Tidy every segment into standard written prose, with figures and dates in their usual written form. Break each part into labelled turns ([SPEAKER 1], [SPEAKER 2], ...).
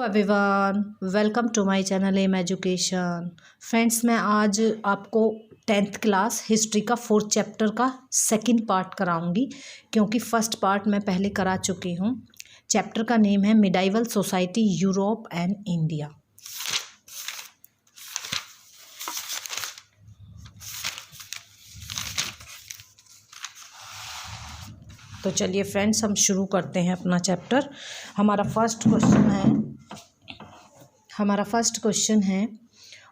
[SPEAKER 1] Everyone, welcome to my channel M education. Friends, मैं आज आपको 10th क्लास हिस्ट्री का 4th चैप्टर का सेकंड पार्ट कराऊंगी, क्योंकि फर्स्ट पार्ट मैं पहले करा चुकी हूँ। चैप्टर का नेम है medieval society Europe and India. तो चलिए फ्रेंड्स, हम शुरू करते हैं अपना चैप्टर। हमारा फर्स्ट क्वेश्चन है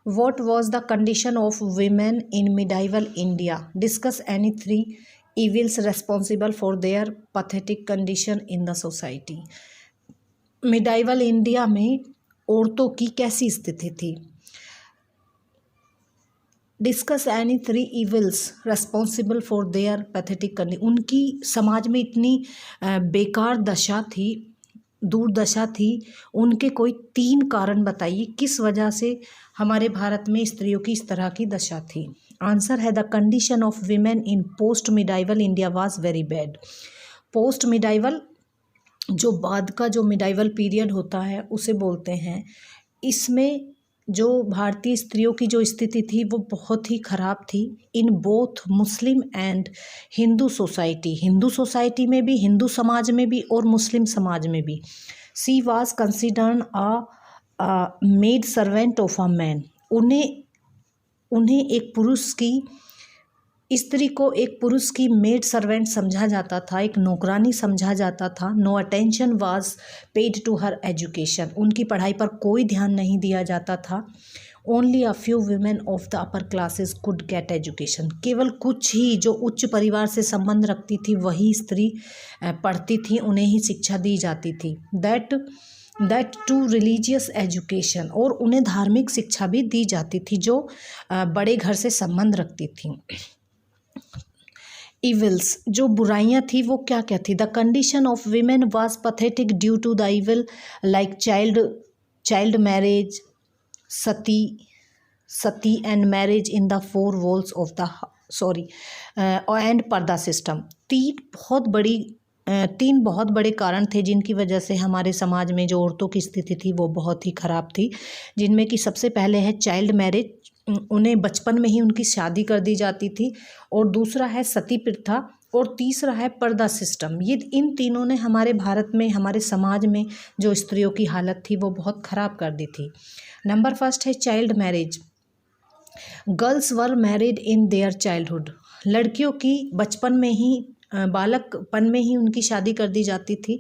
[SPEAKER 1] what was the condition of women in medieval India? Discuss any 3 evils responsible for their pathetic condition in the society. Medieval India में औरतों की कैसी स्थिति थी? Discuss any 3 evils responsible for their pathetic condition. उनकी समाज में इतनी बेकार दशा थी, दुर्दशा थी, उनके कोई 3 कारण बताइए किस वजह से हमारे भारत में स्त्रियों की इस तरह की दशा थी। आंसर है the condition of women in post medieval India was very bad. Post medieval जो बाद का जो मिडाइवल पीरियड होता है उसे बोलते हैं। इसमें जो भारतीय स्त्रियों की जो स्थिति थी वो बहुत ही ख़राब थी in both Muslim and Hindu society में भी, हिंदू समाज में भी और मुस्लिम समाज में भी। She was considered a maid servant of a man. उन्हें एक पुरुष की, स्त्री को एक पुरुष की मेड सर्वेंट समझा जाता था, एक नौकरानी समझा जाता था। No attention was paid to her education. उनकी पढ़ाई पर कोई ध्यान नहीं दिया जाता था। Only a few women of the upper classes could get education. केवल कुछ ही जो उच्च परिवार से संबंध रखती थी वही स्त्री पढ़ती थी, उन्हें ही शिक्षा दी जाती थी। दैट टू रिलीजियस एजुकेशन, और उन्हें धार्मिक शिक्षा भी दी जाती थी जो बड़े घर से संबंध रखती थी। इविल्स, जो बुराइयां थी वो क्या क्या थी? The condition of women was pathetic due to the evil like child marriage, sati and marriage in the 4 walls of the and purdah system. 3 बहुत बड़े कारण थे जिनकी वजह से हमारे समाज में जो औरतों की स्थिति थी वो बहुत ही ख़राब थी, जिनमें कि सबसे पहले है चाइल्ड मैरिज, उन्हें बचपन में ही उनकी शादी कर दी जाती थी, और दूसरा है सती प्रथा, और तीसरा है पर्दा सिस्टम। ये इन तीनों ने हमारे भारत में, हमारे समाज में जो स्त्रियों की हालत थी वो बहुत ख़राब कर दी थी। नंबर फर्स्ट है child marriage. Girls were married in their childhood. लड़कियों की बचपन में ही, बालकपन में ही उनकी शादी कर दी जाती थी।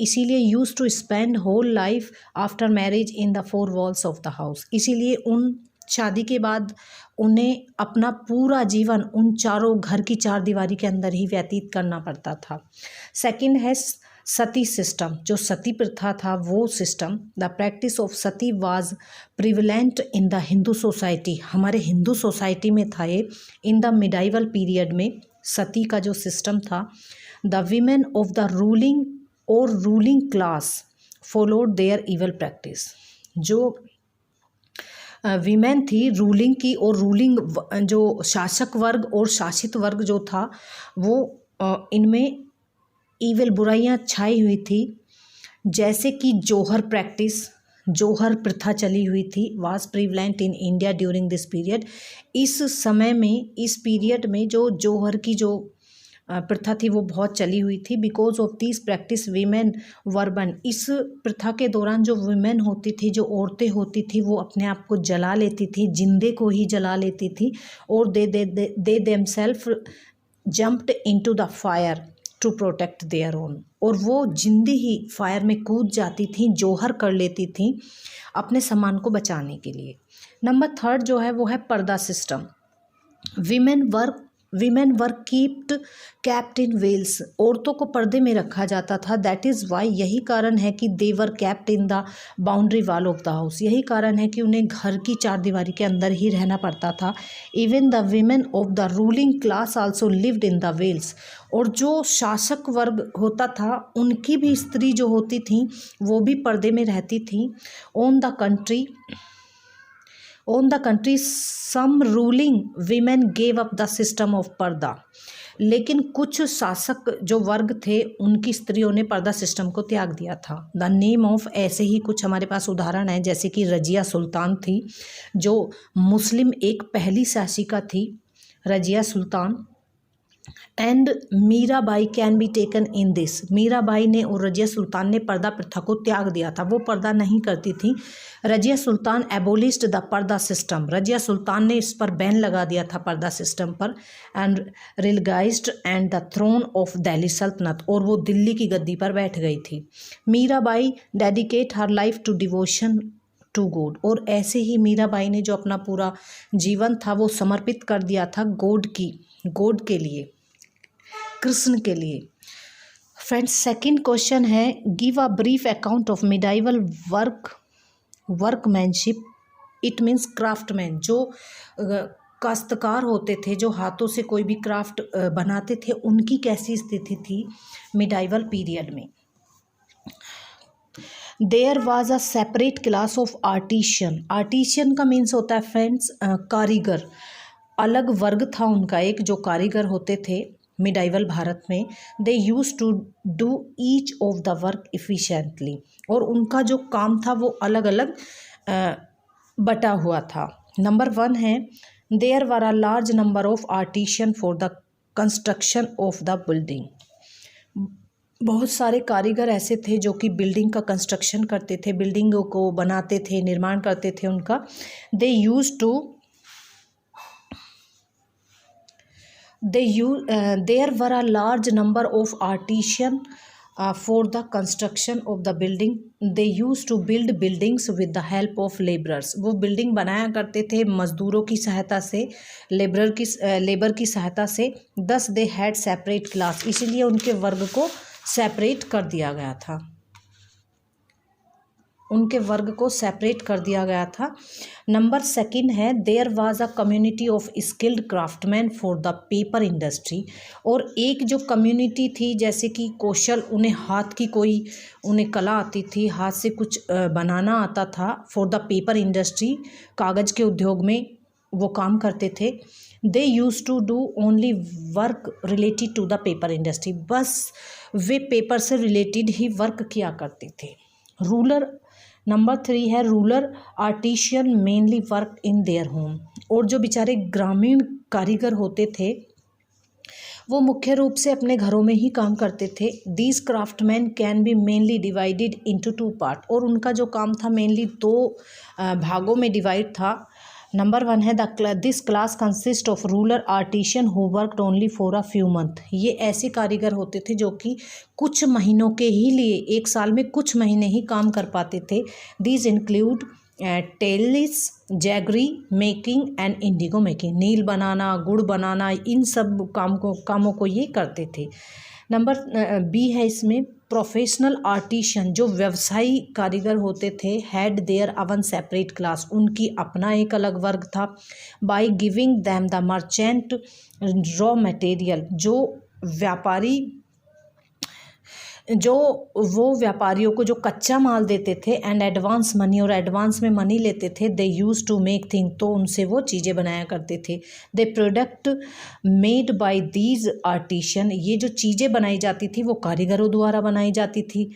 [SPEAKER 1] इसीलिए use to spend whole life after marriage in the 4 walls of the house. इसीलिए उन शादी के बाद उन्हें अपना पूरा जीवन उन चारों घर की 4 दीवारी के अंदर ही व्यतीत करना पड़ता था। सेकंड है सती सिस्टम, जो सती प्रथा था वो system. The practice of Sati was prevalent in the Hindu society. हमारे हिंदू सोसाइटी में था ये। इन द मिडाइवल पीरियड में सती का जो सिस्टम था, the women of the ruling class followed there evil practice. जो वीमेन थी रूलिंग की, और रूलिंग जो शासक वर्ग और शासित वर्ग जो था वो इनमें ईविल बुराइयां छाई हुई थी। जैसे कि जोहर प्रथा चली हुई थी, was prevalent in India during this period. इस पीरियड में जो जोहर की जो प्रथा थी वो बहुत चली हुई थी। Because of this practice women were burn. इस प्रथा के दौरान जो वीमेन होती थी, जो औरतें होती थी, वो अपने आप को जला लेती थी, जिंदे को ही जला लेती थी, और they themselves jumped into the fire to protect their own. और वो जिंदी ही फायर में कूद जाती थी, जोहर कर लेती थी अपने सम्मान को बचाने के लिए। नंबर 3 जो है वो है purdah system. Women were kept in veils. औरतों को पर्दे में रखा जाता था। दैट इज़ वाई, यही कारण है कि they were kept in the boundary wall of the house. यही कारण है कि उन्हें घर की 4 दीवारी के अंदर ही रहना पड़ता था। Even the women of the ruling class also lived in the veils. और जो शासक वर्ग होता था उनकी भी स्त्री जो होती थी वो भी पर्दे में रहती थी। On the country some ruling women gave up the system of पर्दा। लेकिन कुछ शासक जो वर्ग थे उनकी स्त्रियों ने पर्दा सिस्टम को त्याग दिया था। द नेम ऑफ ऐसे ही कुछ हमारे पास उदाहरण हैं, जैसे कि रजिया सुल्तान थी जो मुस्लिम एक पहली शासिका थी, Razia Sultan. And Mirabai can be taken in this. Mirabai ने और रजिया सुल्तान ने पर्दा प्रथा को त्याग दिया था, वो पर्दा नहीं करती थी। रजिया सुल्तान एबोलिस्ड द पर्दा सिस्टम। रजिया सुल्तान ने इस पर बैन लगा दिया था पर्दा सिस्टम पर। And realised and the throne of Delhi Sultanate, और वो दिल्ली की गद्दी पर बैठ गई थी। Mirabai dedicate her life to devotion to God, और ऐसे ही मीराबाई ने जो अपना पूरा जीवन था वो समर्पित कर दिया था गॉड के लिए, कृष्ण के लिए। फ्रेंड्स, सेकंड क्वेश्चन है, give a brief account of medieval workmanship. It means craftsman, जो काश्तकार होते थे, जो हाथों से कोई भी क्राफ्ट बनाते थे, उनकी कैसी स्थिति थी मिडाइवल पीरियड में। There was a separate class of artisan. Artisan का मीन्स होता है फ्रेंड्स कारीगर। अलग वर्ग था उनका एक, जो कारीगर होते थे मिडाइवल भारत में। They use to do each of the work efficiently, और उनका जो काम था वो अलग अलग बटा हुआ था। नंबर 1 है, there were a large number of artisan for the construction of the building. बहुत सारे कारीगर ऐसे थे जो कि बिल्डिंग का कंस्ट्रक्शन करते थे, बिल्डिंगों को बनाते थे, निर्माण करते थे उनका। There were a large number of artisans for the construction of the building. They used to build buildings with the help of laborers. वो बिल्डिंग बनाया करते थे मजदूरों की सहायता से, लेबर की सहायता से। Thus they had separate class, इसीलिए उनके वर्ग को सेपरेट कर दिया गया था, उनके वर्ग को सेपरेट कर दिया गया था। नंबर 2 है, there was a community of skilled craftsman for the paper industry. और एक जो कम्युनिटी थी, जैसे कि कौशल, उन्हें हाथ की कोई उन्हें कला आती थी, हाथ से कुछ बनाना आता था। फॉर द पेपर इंडस्ट्री, कागज़ के उद्योग में वो काम करते थे। They use to do only work related to the paper industry, बस वे पेपर से रिलेटेड ही वर्क किया करते थे। रूलर, नंबर 3 है, rural artisan mainly work in their home. और जो बेचारे ग्रामीण कारीगर होते थे वो मुख्य रूप से अपने घरों में ही काम करते थे। These craftsman can be mainly divided into 2 part, और उनका जो काम था मेनली 2 भागों में डिवाइड था। नंबर 1 है, this class consist of rural artisan who worked only for a few month. ये ऐसे कारीगर होते थे जो कि कुछ महीनों के ही लिए, एक साल में कुछ महीने ही काम कर पाते थे। These include telis, jaggery making and indigo making. नील बनाना, गुड़ बनाना, इन सब कामों को ये करते थे। नंबर बी है इसमें, प्रोफेशनल आर्टिशियन, जो व्यवसायी कारीगर होते थे, had their own separate class, उनकी अपना एक अलग वर्ग था। By giving them the merchant raw material, जो वो व्यापारियों को जो कच्चा माल देते थे, एंड एडवांस मनी, और एडवांस में मनी लेते थे। They use to make thing, तो उनसे वो चीज़ें बनाया करते थे। The product made by these artisan, ये जो चीज़ें बनाई जाती थी वो कारीगरों द्वारा बनाई जाती थी।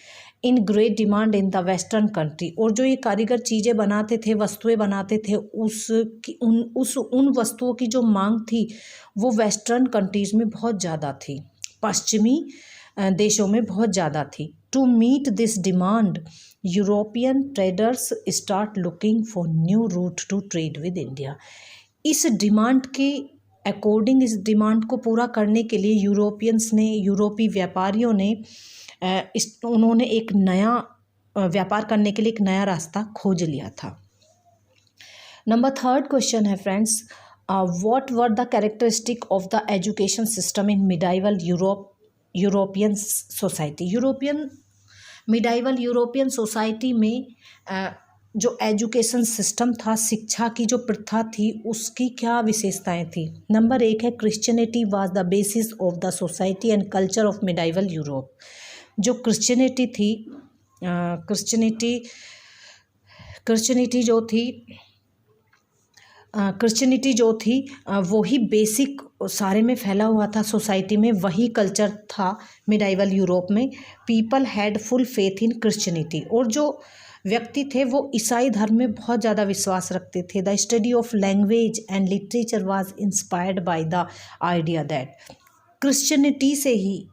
[SPEAKER 1] In great demand in the western country, और जो ये कारीगर चीज़ें बनाते थे, वस्तुएं बनाते थे, उन वस्तुओं की जो मांग थी वो वेस्टर्न कंट्रीज़ में बहुत ज़्यादा थी, पश्चिमी देशों में बहुत ज़्यादा थी। To meet this demand, European traders start looking for new route to trade with India. इस डिमांड के अकॉर्डिंग, इस डिमांड को पूरा करने के लिए यूरोपीय व्यापारियों ने उन्होंने एक नया व्यापार करने के लिए एक नया रास्ता खोज लिया था। नंबर 3 क्वेश्चन है friends, what were the characteristic of the education system in medieval European society. Medieval European society में जो एजुकेशन सिस्टम था, शिक्षा की जो प्रथा थी, उसकी क्या विशेषताएं थी। नंबर 1 है, Christianity was the basis of the society and culture of medieval Europe. जो क्रिश्चियनिटी थी, क्रिश्चियनिटी जो थी क्रिश्चियनिटी जो थी वो ही बेसिक सारे में फैला हुआ था सोसाइटी में, वही कल्चर था मिडाइवल यूरोप में। People had full faith in Christianity, और जो व्यक्ति थे वो ईसाई धर्म में बहुत ज़्यादा विश्वास रखते थे। The study of language and literature was inspired by the idea that, Christianity से ही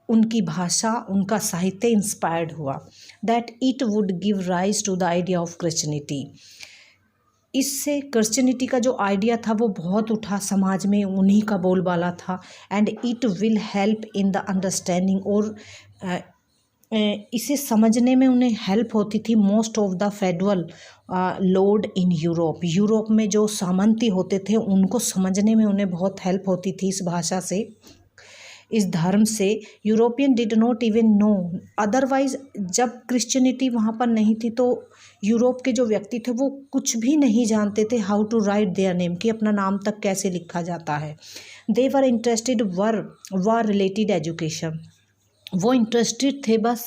[SPEAKER 1] उनकी भाषा, उनका साहित्य इंस्पायर्ड हुआ। That it would give rise to the idea of Christianity, इससे क्रिश्चियनिटी का जो आइडिया था वो बहुत उठा समाज में, उन्हीं का बोलबाला था। And it will help in the understanding, और इसे समझने में उन्हें हेल्प होती थी most of the federal Lord in Europe, Europe में जो सामंती होते थे उनको समझने में उन्हें बहुत हेल्प होती थी इस भाषा से, इस धर्म से। European did not even know, otherwise जब क्रिश्चियनिटी वहाँ पर नहीं थी तो यूरोप के जो व्यक्ति थे वो कुछ भी नहीं जानते थे how to write their name, कि अपना नाम तक कैसे लिखा जाता है। They were interested war related education, वो इंटरेस्टेड थे बस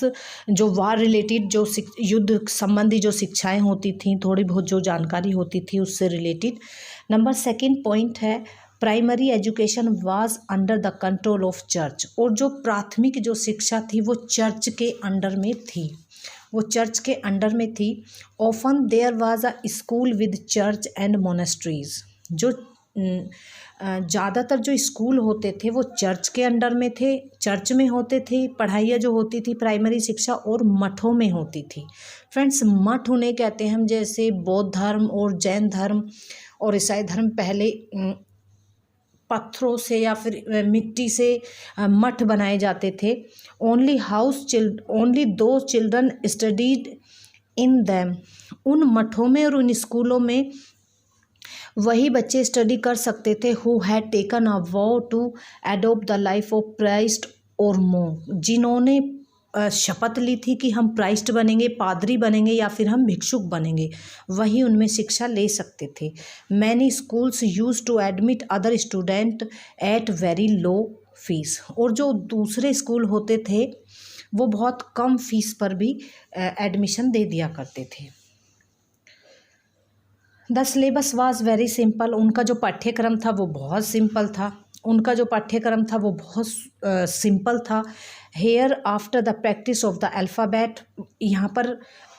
[SPEAKER 1] जो वार रिलेटेड, जो युद्ध संबंधी जो शिक्षाएं होती थी, थोड़ी बहुत जो जानकारी होती थी उससे रिलेटेड। नंबर सेकंड पॉइंट है primary education was under the control of church, और जो प्राथमिक जो शिक्षा थी वो चर्च के अंडर में थी, वो चर्च के अंडर में थी। Often there was a school with church and monasteries, जो ज़्यादातर जो स्कूल होते थे वो चर्च के अंडर में थे, चर्च में होते थे, पढ़ाइयाँ जो होती थी प्राइमरी शिक्षा, और मठों में होती थी। फ्रेंड्स, मठ उन्हें कहते हैं हम, जैसे बौद्ध धर्म और जैन धर्म और ईसाई धर्म पहले पत्थरों से या फिर मिट्टी से मठ बनाए जाते थे। ओनली दो चिल्ड्रन स्टडीड इन दैम, उन मठों में और उन स्कूलों में वही बच्चे स्टडी कर सकते थे who had taken a vow to adopt the life of Christ और मोंक, जिन्होंने शपथ ली थी कि हम क्राइस्ट बनेंगे, पादरी बनेंगे या फिर हम भिक्षुक बनेंगे, वही उनमें शिक्षा ले सकते थे। Many schools use to admit other student at very low fees, और जो दूसरे स्कूल होते थे वो बहुत कम फीस पर भी एडमिशन दे दिया करते थे। The syllabus was very simple, उनका जो पाठ्यक्रम था वो बहुत सिंपल था, उनका जो पाठ्यक्रम था वो बहुत सिंपल था। Here after the practice of the alphabet, यहाँ पर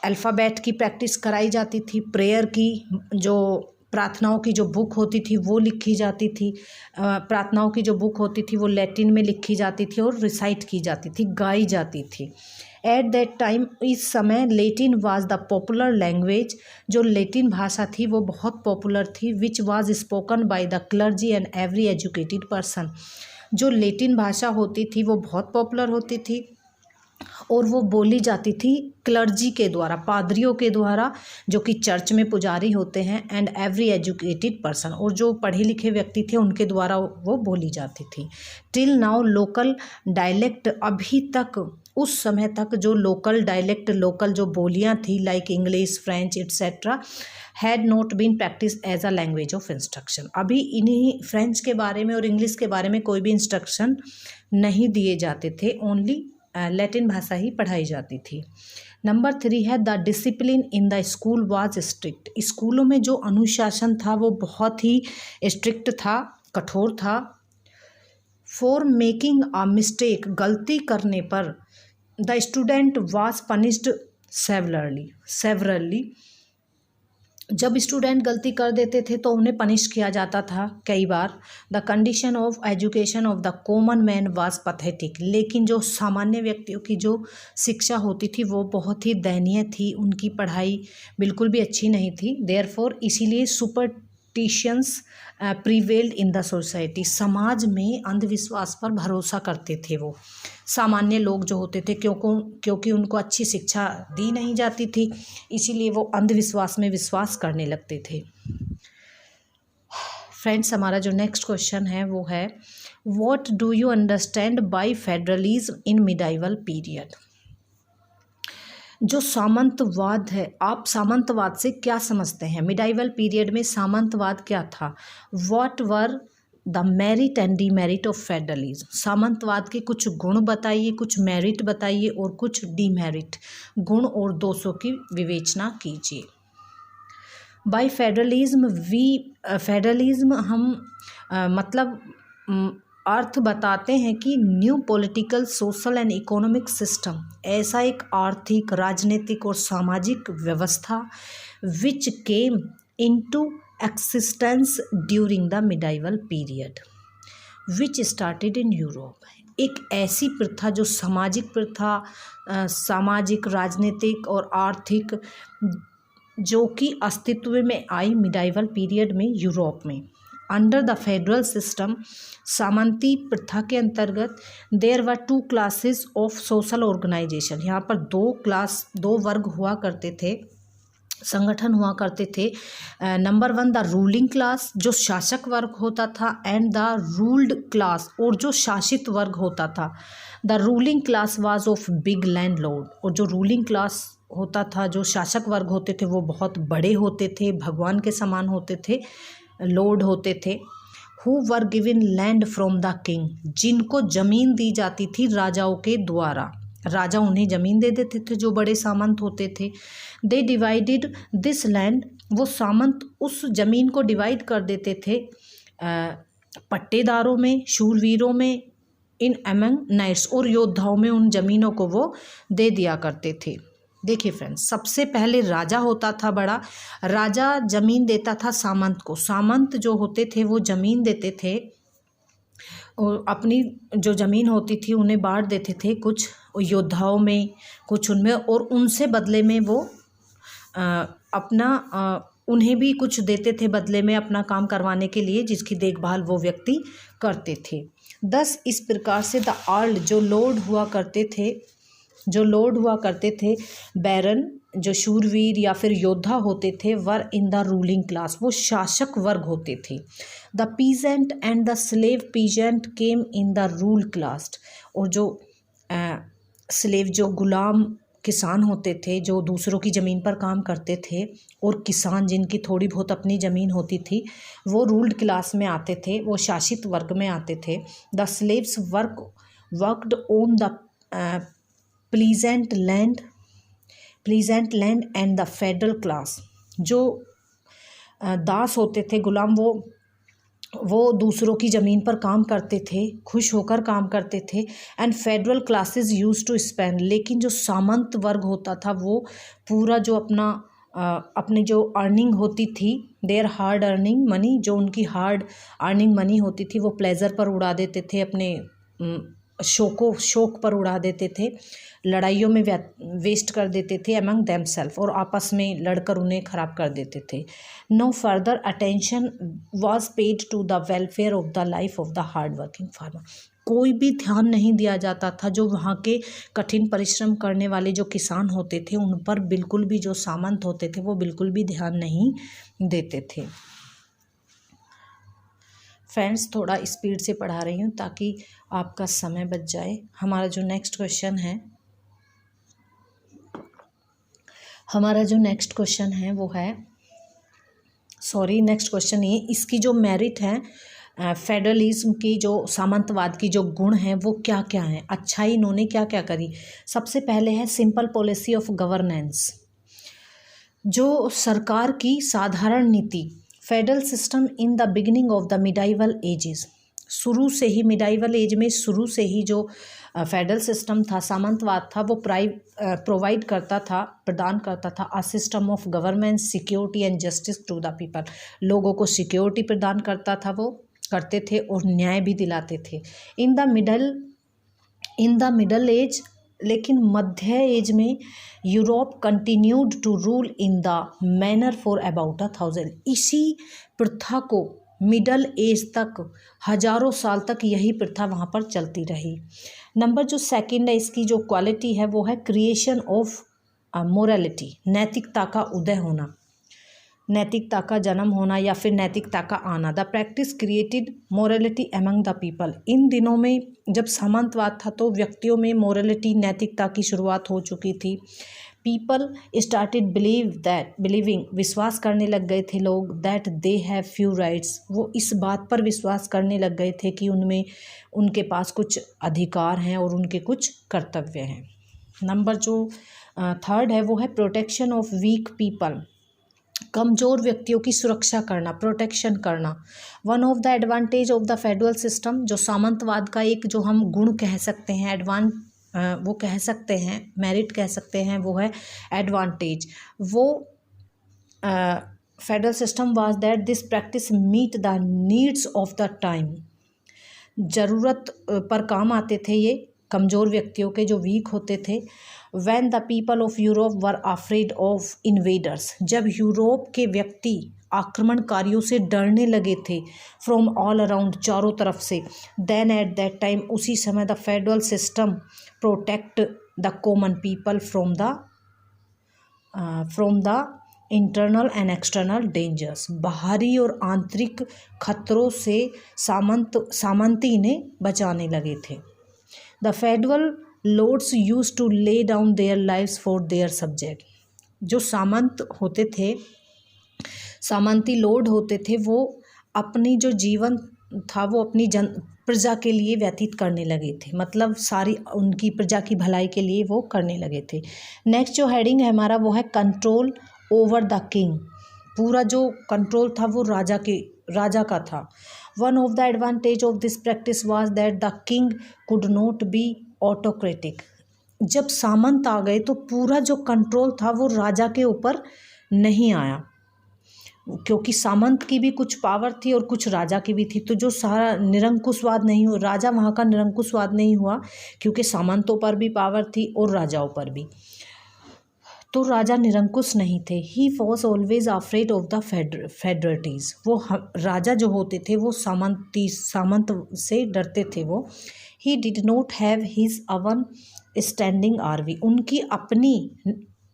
[SPEAKER 1] अल्फ़ाबेट की प्रैक्टिस कराई जाती थी। प्रेयर की, जो प्रार्थनाओं की जो बुक होती थी वो लिखी जाती थी, प्रार्थनाओं की जो बुक होती थी वो लैटिन में लिखी जाती थी और रिसाइट की जाती थी, गाई जाती थी। एट दैट टाइम, इस समय Latin was the popular language, जो लैटिन भाषा थी वो बहुत पॉपुलर थी। Which was spoken by the clergy and every educated person, जो लैटिन भाषा होती थी वो बहुत पॉपुलर होती थी और वो बोली जाती थी क्लर्जी के द्वारा, पादरियों के द्वारा, जो कि चर्च में पुजारी होते हैं, एंड एवरी एजुकेटेड पर्सन, और जो पढ़े लिखे व्यक्ति थे उनके द्वारा वो बोली जाती थी। टिल नाउ लोकल डायलेक्ट, अभी तक, उस समय तक जो लोकल डायलेक्ट, लोकल जो बोलियां थी like English, French etcetera, had not been practice as a language of instruction, अभी इन्हीं फ्रेंच के बारे में और इंग्लिश के बारे में कोई भी इंस्ट्रक्शन नहीं दिए जाते थे, ओनली लैटिन भाषा ही पढ़ाई जाती थी। नंबर 3 है the discipline in the school was strict, स्कूलों में जो अनुशासन था वो बहुत ही स्ट्रिक्ट था, कठोर था। फॉर मेकिंग अ मिस्टेक, गलती करने पर, the student was punished severally, जब स्टूडेंट गलती कर देते थे तो उन्हें पनिश किया जाता था कई बार। The condition of education of the common man was pathetic, लेकिन जो सामान्य व्यक्तियों की जो शिक्षा होती थी वो बहुत ही दयनीय थी, उनकी पढ़ाई बिल्कुल भी अच्छी नहीं थी। देयरफॉर, इसीलिए superstitions prevailed in the society, समाज में अंधविश्वास पर भरोसा करते थे वो सामान्य लोग जो होते थे, क्योंकि उनको अच्छी शिक्षा दी नहीं जाती थी, इसीलिए वो अंधविश्वास में विश्वास करने लगते थे। फ्रेंड्स, हमारा जो नेक्स्ट क्वेश्चन है वो है what do you understand by federalism in medieval period. जो सामंतवाद है, आप सामंतवाद से क्या समझते हैं? मिडाइवल पीरियड में सामंतवाद क्या था? What were the merit and demerit of federalism, सामंतवाद के कुछ गुण बताइए, कुछ मेरिट बताइए और कुछ डीमेरिट, गुण और दोषों की विवेचना कीजिए। बाय फेडरलिज्म फेडरलिज्म हम मतलब अर्थ बताते हैं कि new political, social and economic system, ऐसा एक आर्थिक, राजनीतिक और सामाजिक व्यवस्था which came into existence during the medieval period which started in Europe. एक ऐसी प्रथा जो सामाजिक प्रथा, सामाजिक, राजनीतिक और आर्थिक, जो कि अस्तित्व में आई मिडाइवल पीरियड में यूरोप में। अंडर द फेडरल सिस्टम, सामंती प्रथा के अंतर्गत, there were 2 classes of social organisation, यहाँ पर 2 वर्ग हुआ करते थे, संगठन हुआ करते थे। नंबर 1 द रूलिंग क्लास, जो शासक वर्ग होता था, एंड द रूल्ड क्लास, और जो शासित वर्ग होता था। The ruling class was of big landlord, और जो रूलिंग क्लास होता था, जो शासक वर्ग होते थे, वो बहुत बड़े होते थे, भगवान के समान होते थे, लॉर्ड होते थे। Who were given land from the king, जिनको जमीन दी जाती थी राजाओं के द्वारा, राजा उन्हें ज़मीन दे देते थे जो बड़े सामंत होते थे। दे डिवाइडेड दिस लैंड, वो सामंत उस ज़मीन को डिवाइड कर देते थे पट्टेदारों में, शूरवीरों में, इन एमंग नाइट्स, और योद्धाओं में उन ज़मीनों को वो दे दिया करते थे। देखिए फ्रेंड्स, सबसे पहले राजा होता था बड़ा, राजा ज़मीन देता था सामंत को, सामंत जो होते थे वो ज़मीन देते थे और अपनी जो ज़मीन होती थी उन्हें बांट देते थे, कुछ योद्धाओं में, कुछ उनमें, और उनसे बदले में वो उन्हें भी कुछ देते थे बदले में अपना काम करवाने के लिए, जिसकी देखभाल वो व्यक्ति करते थे। दस इस प्रकार से द आर्ल, जो लॉर्ड हुआ करते थे, बैरन, जो शूरवीर या फिर योद्धा होते थे, वर इन द रूलिंग क्लास, वो शासक वर्ग होते थे। The peasant and the slave, peasant came in the rule class, और जो स्लेव, जो गुलाम किसान होते थे, जो दूसरों की ज़मीन पर काम करते थे, और किसान जिनकी थोड़ी बहुत अपनी ज़मीन होती थी, वो रूल्ड क्लास में आते थे, वो शासित वर्ग में आते थे। The slaves worked on the pleasant land and the federal class, जो दास होते थे, गुलाम, वो दूसरों की ज़मीन पर काम करते थे, खुश होकर काम करते थे। And federal classes use to spend, लेकिन जो सामंत वर्ग होता था वो पूरा जो अपनी जो अर्निंग होती थी, देयर हार्ड अर्निंग मनी, जो उनकी हार्ड अर्निंग मनी होती थी, वो प्लेजर पर उड़ा देते थे, अपने शौक पर उड़ा देते थे, लड़ाइयों में वेस्ट कर देते थे अमंग देमसेल्फ, और आपस में लड़कर उन्हें ख़राब कर देते थे। No further attention was paid to the welfare of the life of the hard working farmer, कोई भी ध्यान नहीं दिया जाता था जो वहाँ के कठिन परिश्रम करने वाले जो किसान होते थे, उन पर बिल्कुल भी, जो सामंत होते थे वो बिल्कुल भी ध्यान नहीं देते थे। फ्रेंड्स, थोड़ा स्पीड से पढ़ा रही हूँ ताकि आपका समय बच जाए। हमारा जो नेक्स्ट क्वेश्चन है वो है, नेक्स्ट क्वेश्चन ये, इसकी जो मेरिट है फेडरलिज्म की, जो सामंतवाद की जो गुण हैं वो क्या क्या हैं, अच्छाई इन्होंने क्या क्या करी। सबसे पहले है सिंपल पॉलिसी ऑफ गवर्नेंस, जो सरकार की साधारण नीति। Federal system in the beginning of the medieval ages, शुरू से ही मिडाइवल एज में शुरू से ही जो फेडरल सिस्टम था, सामंतवाद था, वो प्रदान करता था a system of government, security and justice to the people, लोगों को सिक्योरिटी प्रदान करता था, वो करते थे, और न्याय भी दिलाते थे। इन द मिडल एज, लेकिन मध्य एज में Europe continued to rule in the manner for about 1000, इसी प्रथा को मिडल एज तक, हजारों साल तक यही प्रथा वहाँ पर चलती रही। नंबर जो सेकंड है, इसकी जो क्वालिटी है वो है क्रिएशन ऑफ मोरालिटी, नैतिकता का उदय होना, नैतिकता का जन्म होना या फिर नैतिकता का आना। The practice created morality among the people, इन दिनों में जब सामंतवाद था तो व्यक्तियों में मोरालिटी, नैतिकता की शुरुआत हो चुकी थी। पीपल स्टार्टेड बिलीविंग, विश्वास करने लग गए थे लोग, that they have few rights, वो इस बात पर विश्वास करने लग गए थे कि उनके पास कुछ अधिकार हैं और उनके कुछ कर्तव्य हैं। नंबर जो थर्ड है वो है प्रोटेक्शन ऑफ वीक पीपल, कमज़ोर व्यक्तियों की सुरक्षा करना, प्रोटेक्शन करना। One of the advantage of the federal system, जो सामंतवाद का एक जो हम गुण कह सकते हैं, वो कह सकते हैं, मेरिट कह सकते हैं, वो है एडवांटेज। वो federal system was that this practice meet the needs of the time. ज़रूरत पर काम आते थे ये कमज़ोर व्यक्तियों के, जो वीक होते थे। When the people of Europe were afraid of invaders, जब यूरोप के व्यक्ति आक्रमणकारियों से डरने लगे थे, फ्रॉम ऑल अराउंड, चारों तरफ से, देन एट दैट टाइम, उसी समय the federal system protect the common people from the internal and external dangers, बाहरी और आंतरिक खतरों से सामंती ने बचाने लगे थे। The federal lords use to lay down their lives for their subject, जो सामंत होते थे, सामंती लॉर्ड होते थे, वो अपनी जो जीवन था वो अपनी प्रजा के लिए व्यतीत करने लगे थे, मतलब सारी उनकी प्रजा की भलाई के लिए वो करने लगे थे। नेक्स्ट जो हेडिंग है हमारा वो है कंट्रोल ओवर द किंग, पूरा जो कंट्रोल था वो राजा का था। One of the advantage of this practice was that the king could not be autocratic, जब सामंत आ गए तो पूरा जो कंट्रोल था वो राजा के ऊपर नहीं आया, क्योंकि सामंत की भी कुछ पावर थी और कुछ राजा की भी थी, तो जो सारा निरंकुशवाद नहीं हुआ, राजा वहाँ का निरंकुशवाद नहीं हुआ, क्योंकि सामंतों पर भी पावर थी और राजाओं पर भी, तो राजा निरंकुश नहीं थे। He was always afraid of the feudatories, वो राजा जो होते थे वो सामंत से डरते थे वो। He did not have his own standing army, उनकी अपनी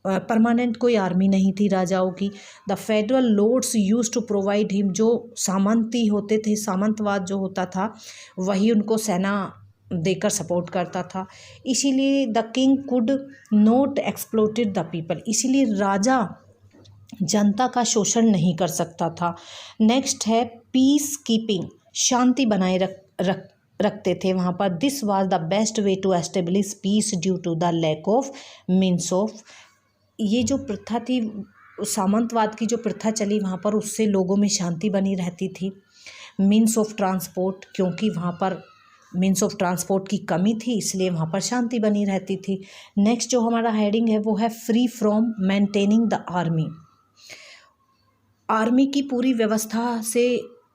[SPEAKER 1] परमानेंट कोई आर्मी नहीं थी राजाओं की। The federal lords use to provide him, जो सामंती होते थे, सामंतवाद जो होता था वही उनको सेना देकर सपोर्ट करता था। इसीलिए the king could not exploited the people, इसीलिए राजा जनता का शोषण नहीं कर सकता था। नेक्स्ट है पीस कीपिंग, शांति बनाए रखते थे वहाँ पर। This was the best way to establish peace due to the lack of means of, ये जो प्रथा थी, सामंतवाद की जो प्रथा चली वहाँ पर, उससे लोगों में शांति बनी रहती थी। मीन्स ऑफ ट्रांसपोर्ट, क्योंकि वहाँ पर मीन्स ऑफ ट्रांसपोर्ट की कमी थी, इसलिए वहाँ पर शांति बनी रहती थी। नेक्स्ट जो हमारा हेडिंग है वो है free from maintaining the army, army की पूरी व्यवस्था से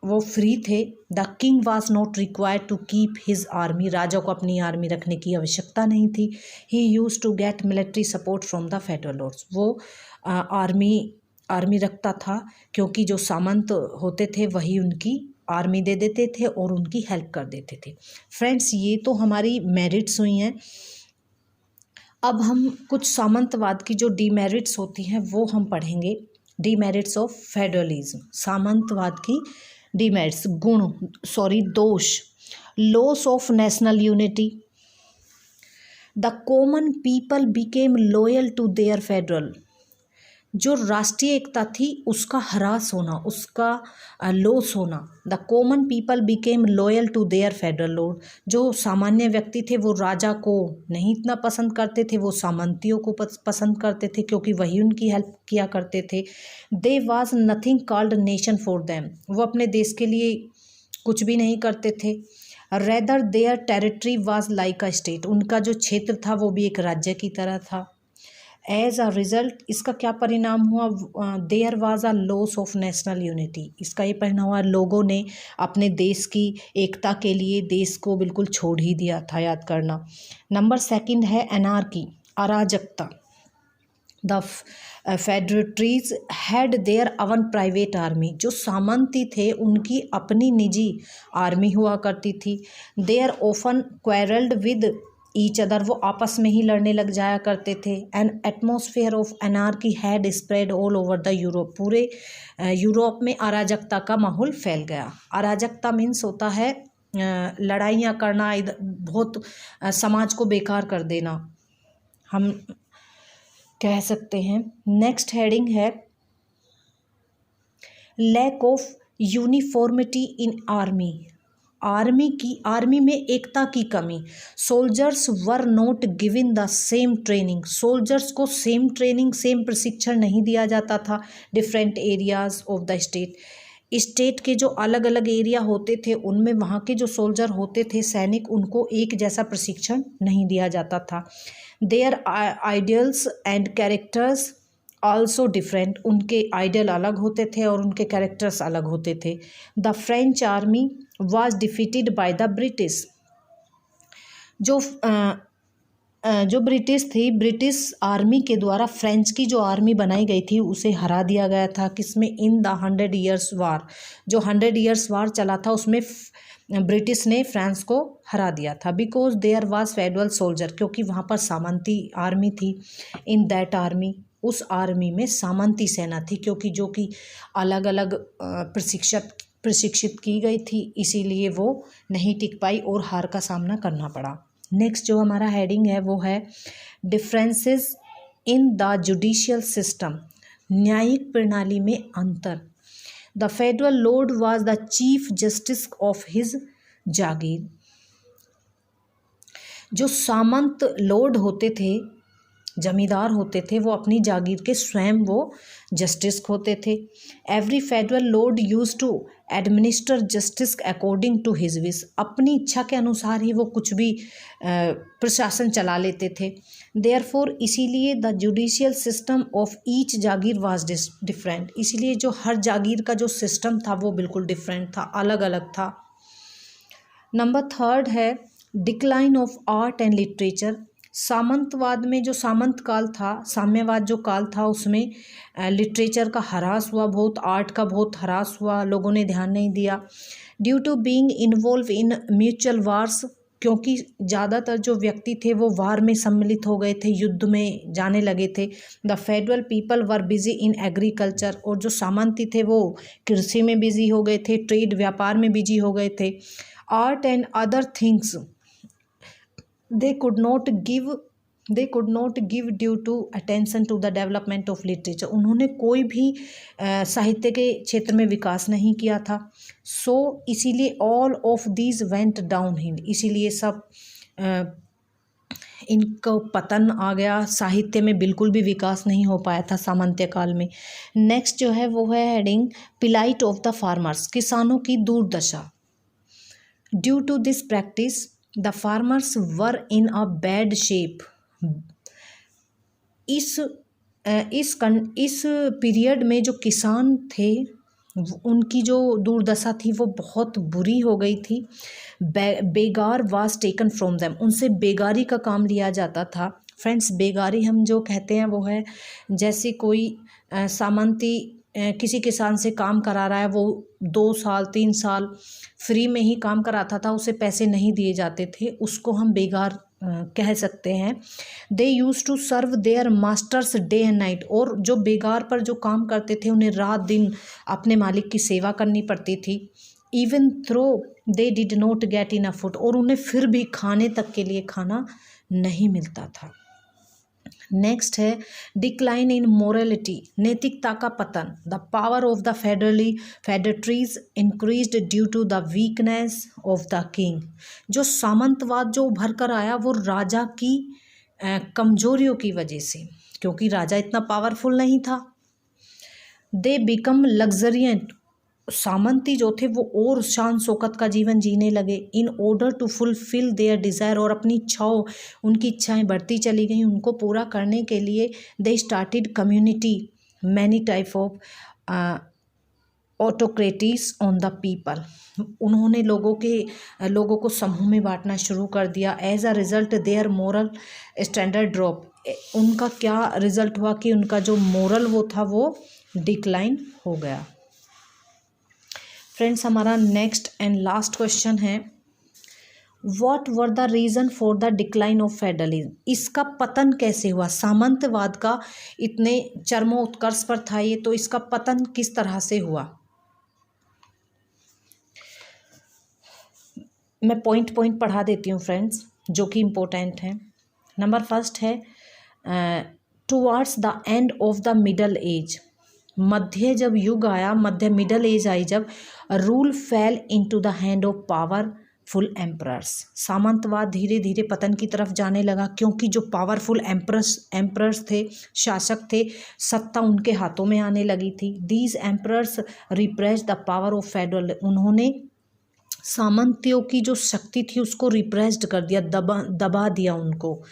[SPEAKER 1] वो फ्री थे। The king was not required to keep his army, राजा को अपनी आर्मी रखने की आवश्यकता नहीं थी। He use to get military support from the federal lords, वो आर्मी रखता था, क्योंकि जो सामंत होते थे वही उनकी आर्मी दे देते थे और उनकी हेल्प कर देते थे। फ्रेंड्स, ये तो हमारी मेरिट्स हुई हैं। अब हम कुछ सामंतवाद की जो डीमेरिट्स होती हैं वो हम पढ़ेंगे। डीमेरिट्स ऑफ फेडरलिज्म, सामंतवाद की डीमेरिट्स, दोष। Loss of national unity, the common people became loyal to their federal, जो राष्ट्रीय एकता थी उसका ह्रास होना, उसका लॉस होना। The common people became loyal to their federal lord, जो सामान्य व्यक्ति थे वो राजा को नहीं इतना पसंद करते थे, वो सामंतियों को पसंद करते थे, क्योंकि वही उनकी हेल्प किया करते थे। They was nothing called nation for them, वो अपने देश के लिए कुछ भी नहीं करते थे। Rather their territory was like a state, उनका जो क्षेत्र था वो भी एक राज्य की तरह था। एज अ रिजल्ट, इसका क्या परिणाम हुआ? There was a loss of national unity, इसका ये परिणाम हुआ लोगों ने अपने देश की एकता के लिए देश को बिल्कुल छोड़ ही दिया था, याद करना। नंबर सेकंड है एनार्की, अराजकता। The feudatories had their own private army, जो सामंती थे उनकी अपनी निजी आर्मी हुआ करती थी। There often quarrelled with each other, वो आपस में ही लड़ने लग जाया करते थे। An atmosphere of anarchy had spread all over the Europe, पूरे यूरोप में अराजकता का माहौल फैल गया। अराजकता मीन्स होता है लड़ाइयाँ करना, बहुत समाज को बेकार कर देना, हम कह सकते हैं। नेक्स्ट हेडिंग है lack of uniformity in army, army में एकता की कमी। Soldiers were not given the same training, soldiers को सेम ट्रेनिंग सेम प्रशिक्षण नहीं दिया जाता था। Different areas of the state के जो अलग अलग एरिया होते थे उनमें वहाँ के जो सोल्जर होते थे, सैनिक, उनको एक जैसा प्रशिक्षण नहीं दिया जाता था। Their ideals and characters also different, उनके आइडियल अलग होते थे और उनके कैरेक्टर्स अलग होते थे। The French army was defeated by the British, जो ब्रिटिश थी, ब्रिटिश आर्मी के द्वारा फ्रेंच की जो आर्मी बनाई गई थी उसे हरा दिया गया था। किसमें? इन द 100 ईयर्स वार, जो 100 ईयर्स वार चला था उसमें ब्रिटिश ने फ्रांस को हरा दिया था। Because there was federal soldier, क्योंकि वहाँ पर सामंती आर्मी थी। इन दैट आर्मी, उस आर्मी में सामंती सेना थी, क्योंकि जो कि अलग अलग प्रशिक्षित की गई थी, इसीलिए वो नहीं टिक पाई और हार का सामना करना पड़ा। नेक्स्ट जो हमारा हेडिंग है वो है differences in the judicial system, न्यायिक प्रणाली में अंतर। The federal lord was the chief justice of his jagir, जो सामंत लॉर्ड होते थे, जमींदार होते थे, वो अपनी जागीर के स्वयं वो जस्टिस होते थे। Every federal lord use to administer justice according to his wish, अपनी इच्छा के अनुसार ही वो कुछ भी प्रशासन चला लेते थे। देयरफॉर, इसीलिए the judicial system of each Jagir was different, इसीलिए जो हर जागीर का जो सिस्टम था वो बिल्कुल डिफरेंट था, अलग अलग था। नंबर 3 है decline of art and literature. सामंतवाद में जो सामंत काल था, साम्यवाद जो काल था, उसमें लिटरेचर का ह्रास हुआ बहुत, आर्ट का बहुत ह्रास हुआ, लोगों ने ध्यान नहीं दिया। Due to being involve in mutual wars, क्योंकि ज़्यादातर जो व्यक्ति थे वो वार में सम्मिलित हो गए थे, युद्ध में जाने लगे थे। The federal people were busy in agriculture, और जो सामंती थे वो कृषि में बिजी हो गए थे, ट्रेड व्यापार में बिजी हो गए थे। Art and other things they could not give due to attention to the development of literature, उन्होंने कोई भी साहित्य के क्षेत्र में विकास नहीं किया था। सो इसीलिए all of these went downhill, इसीलिए सब इनको पतन आ गया, साहित्य में बिल्कुल भी विकास नहीं हो पाया था सामंत्य काल में। नेक्स्ट जो है वो है heading plight of the farmers, किसानों की दुर्दशा। Due to this practice the farmers were in a bad shape. इस पीरियड में जो किसान थे उनकी जो दुर्दशा थी वो बहुत बुरी हो गई थी। बेगार वाज टेकन फ्रॉम देम, उनसे बेगारी का काम लिया जाता था। फ्रेंड्स, बेगारी हम जो कहते हैं वो है जैसे कोई सामंती किसी किसान से काम करा रहा है, वो 2 साल 3 साल फ्री में ही काम कराता था, उसे पैसे नहीं दिए जाते थे, उसको हम बेगार कह सकते हैं। They use to serve their masters day and night, और जो बेगार पर जो काम करते थे उन्हें रात दिन अपने मालिक की सेवा करनी पड़ती थी। Even though they did not get enough food, और उन्हें फिर भी खाने तक के लिए खाना नहीं मिलता था। नेक्स्ट है डिक्लाइन इन मोरलिटी, नैतिकता का पतन। The power of the feudatories increased due to the weakness of the king, जो सामंतवाद जो उभर कर आया वो राजा की कमजोरियों की वजह से, क्योंकि राजा इतना पावरफुल नहीं था। दे बिकम लग्जरियंट, सामंती जो थे वो और शान शौकत का जीवन जीने लगे। In order to fulfil their desire, और अपनी इच्छाओं, उनकी इच्छाएं बढ़ती चली गई, उनको पूरा करने के लिए they started community many type of autocracies on the people, उन्होंने लोगों को समूह में बांटना शुरू कर दिया। As a result their moral standard drop, उनका क्या रिज़ल्ट हुआ कि उनका जो मोरल वो था वो डिक्लाइन हो गया। फ्रेंड्स, हमारा नेक्स्ट एंड लास्ट क्वेश्चन है what were the reason for the decline of federalism, इसका पतन कैसे हुआ। सामंतवाद का इतने चरमोत्कर्ष पर था ये, तो इसका पतन किस तरह से हुआ। मैं पॉइंट पढ़ा देती हूँ फ्रेंड्स, जो कि इम्पोर्टेंट हैं। नंबर 1 है towards the end of the middle age, मध्य जब युग आया, मध्य मिडल एज आई जब, rule fell into the hand of powerful emperors. सामंतवाद धीरे धीरे पतन की तरफ जाने लगा, क्योंकि जो पावरफुल एम्परर्स थे, शासक थे, सत्ता उनके हाथों में आने लगी थी। These emperors repress the power of federal, उन्होंने सामंतियों की जो शक्ति थी उसको रिप्रेस्ड कर दिया, दबा दिया उनको।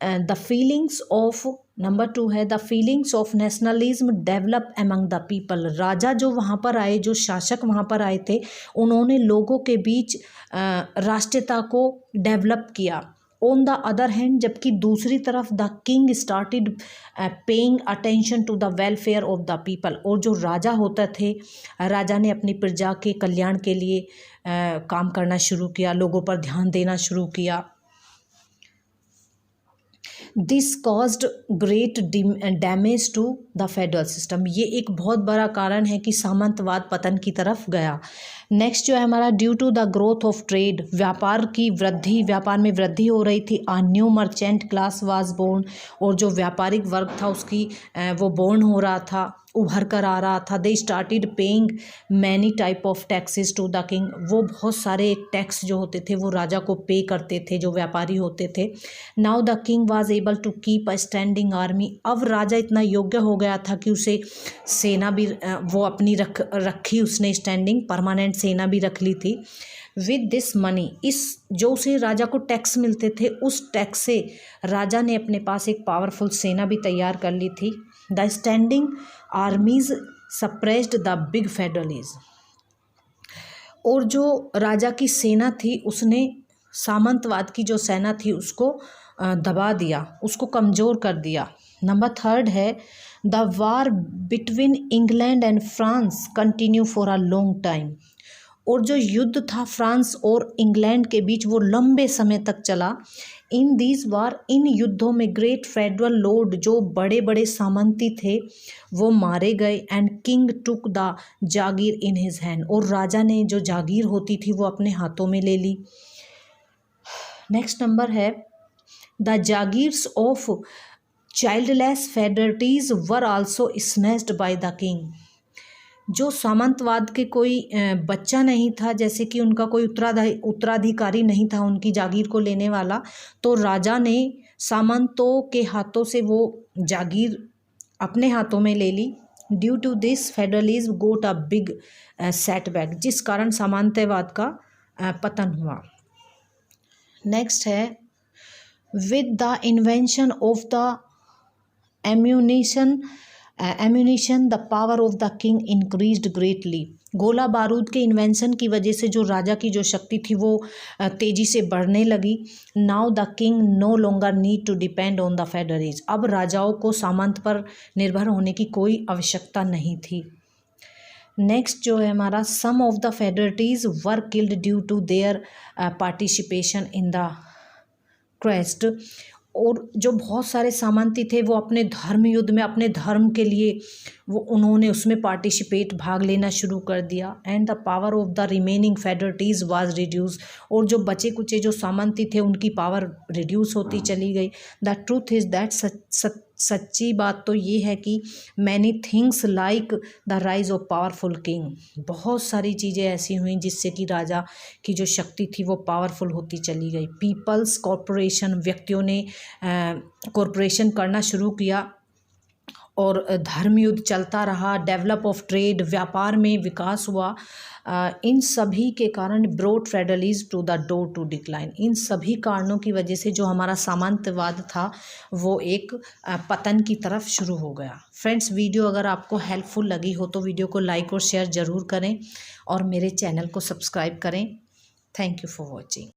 [SPEAKER 1] द फीलिंग्स ऑफ, नंबर 2 है the feelings of nationalism develop among the people. राजा जो वहाँ पर आए, जो शासक वहाँ पर आए थे, उन्होंने लोगों के बीच राष्ट्रीयता को डेवलप किया। ऑन द अदर हैंड, जबकि दूसरी तरफ the king started paying attention to the welfare of the people. और जो राजा होते थे, राजा ने अपनी प्रजा के कल्याण के लिए काम करना शुरू किया, लोगों पर ध्यान देना शुरू किया। This caused great damage to the federal system. ये एक बहुत बड़ा कारण है कि सामंतवाद पतन की तरफ गया। नेक्स्ट जो है हमारा, due to the growth of trade, व्यापार की वृद्धि, व्यापार में वृद्धि हो रही थी। A new merchant class was born, और जो व्यापारिक वर्ग था उसकी वो बोर्न हो रहा था, उभर कर आ रहा था। They started paying many type of taxes to the king, वो बहुत सारे टैक्स जो होते थे वो राजा को पे करते थे, जो व्यापारी होते थे। Now the king was able to keep a standing army, अब राजा इतना योग्य हो गया था कि उसे सेना भी वो अपनी रखी उसने, स्टैंडिंग परमानेंट सेना भी रख ली थी। विद दिस मनी, इस जो उसे राजा को टैक्स मिलते थे, उस टैक्स से राजा ने अपने पास एक पावरफुल सेना भी तैयार कर ली थी। The standing armies suppressed the big feudalities, और जो राजा की सेना थी उसने सामंतवाद की जो सेना थी उसको दबा दिया, उसको कमज़ोर कर दिया। नंबर 3 है the war between England and France continue for a long time, और जो युद्ध था फ्रांस और इंग्लैंड के बीच वो लंबे समय तक चला। इन दीज वार, इन युद्धों में ग्रेट फेडरल लॉर्ड, जो बड़े बड़े सामंती थे वो मारे गए। And king took the Jagir in his hand, और राजा ने जो जागीर होती थी वो अपने हाथों में ले ली। नेक्स्ट नंबर है the jagirs of childless feudatories were also snatched by the king, जो सामंतवाद के कोई बच्चा नहीं था, जैसे कि उनका कोई उत्तराधिकारी नहीं था उनकी जागीर को लेने वाला, तो राजा ने सामंतों के हाथों से वो जागीर अपने हाथों में ले ली। Due to this feudalism got a big setback, जिस कारण सामंतवाद का पतन हुआ। नेक्स्ट है with the invention of the ammunition the power of the king increased greatly, गोला बारूद के इन्वेंशन की वजह से जो राजा की जो शक्ति थी वो तेज़ी से बढ़ने लगी। Now the king no longer need to depend on the feudalities, अब राजाओं को सामंत पर निर्भर होने की कोई आवश्यकता नहीं थी। नेक्स्ट जो है हमारा, some of the feudalities were killed due to their participation in the crest, और जो बहुत सारे सामंती थे वो अपने धर्म युद्ध में, अपने धर्म के लिए वो उन्होंने उसमें पार्टिसिपेट, भाग लेना शुरू कर दिया। And the power of the remaining feudatories was reduce, और जो बचे कुचे जो सामंती थे उनकी पावर रिड्यूस होती चली गई। द ट्रूथ इज़ दैट, सच्ची बात तो ये है कि many things like the rise of powerful king, बहुत सारी चीज़ें ऐसी हुई जिससे कि राजा की जो शक्ति थी वो पावरफुल होती चली गई। पीपल्स कॉरपोरेशन, व्यक्तियों ने कॉरपोरेशन करना शुरू किया, और धर्म युद्ध चलता रहा। डेवलप ऑफ ट्रेड, व्यापार में विकास हुआ। इन सभी के कारण brought feudalism to the door to decline, इन सभी कारणों की वजह से जो हमारा सामंतवाद था वो एक पतन की तरफ शुरू हो गया। फ्रेंड्स, वीडियो अगर आपको हेल्पफुल लगी हो तो वीडियो को लाइक और शेयर ज़रूर करें, और मेरे चैनल को सब्सक्राइब करें। Thank you for watching.